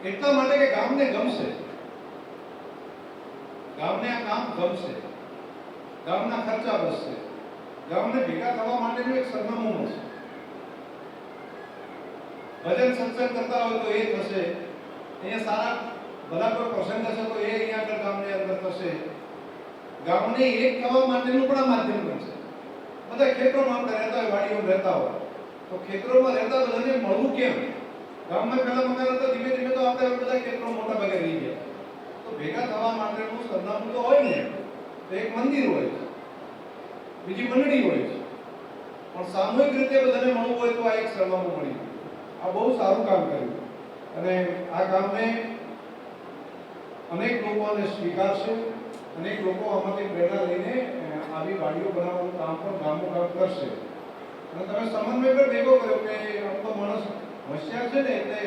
એટલા માટે કે ગામને ગમશે, ગામને આ કામ ગમશે, ગામના ખર્ચા બચશે, ગામને ભેગા થવા માટેનું એક સરનામું મળશે. ભજન સત્સંગ કરતા હોય તો એ થશે, અહીંયા સારા ભલા કોઈ પ્રસંગ હશે તો એ અહીંયા આગળ ગામની અંદર થશે. ગામને એક થવા માટેનું પણ આ માધ્યમ બનશે. બધા ખેતરોમાં આપણે રહેતા હોય, વાડીઓમાં રહેતા હોય, તો ખેતરોમાં રહેતા બધાને મળવું કેમ? ગામમાં પહેલા મકાન હતા, ધીમે ધીમે તો આપણે બધા ખેતરો મોટા ભાગે રહી ગયા. તો ભેગા થવા માટેનું સરનામું તો હોય ને, તો એક મંદિર હોય છે, બીજી મંડળી હોય છે, પણ સામૂહિક રીતે બધાને મળવું હોય તો આ એક સરનામું મળી ગયું. આ બહુ સારું કામ કર્યું અને આ કામને અનેક લોકોને સ્વીકારશે. અનેક લોકો આમાંથી પ્રેરણા લઈને આવી વાડીઓ બનાવવાનું કામ પણ ગામો ગામ કરશે. અને તમે સમન્વય પર ભેગો કર્યો કે આમ તો માણસ હોશિયાર છે ને એટલે